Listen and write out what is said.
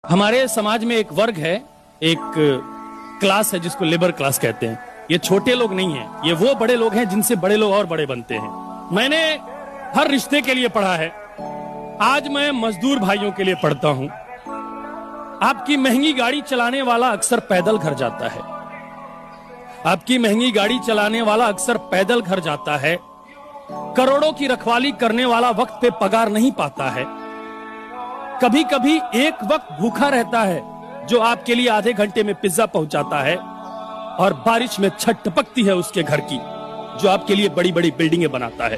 हमारे समाज में एक वर्ग है, एक क्लास है जिसको लेबर क्लास कहते हैं। ये छोटे लोग नहीं हैं, ये वो बड़े लोग हैं जिनसे बड़े लोग और बड़े बनते हैं। मैंने हर रिश्ते के लिए पढ़ा है, आज मैं मजदूर भाइयों के लिए पढ़ता हूं। आपकी महंगी गाड़ी चलाने वाला अक्सर पैदल घर जाता है, आपकी महंगी गाड़ी चलाने वाला अक्सर पैदल घर जाता है। करोड़ों की रखवाली करने वाला वक्त पे पगार नहीं पाता है। कभी कभी एक वक्त भूखा रहता है जो आपके लिए आधे घंटे में पिज्जा पहुंचाता है, और बारिश में छत टपकती है उसके घर की जो आपके लिए बड़ी बड़ी बिल्डिंगें बनाता है।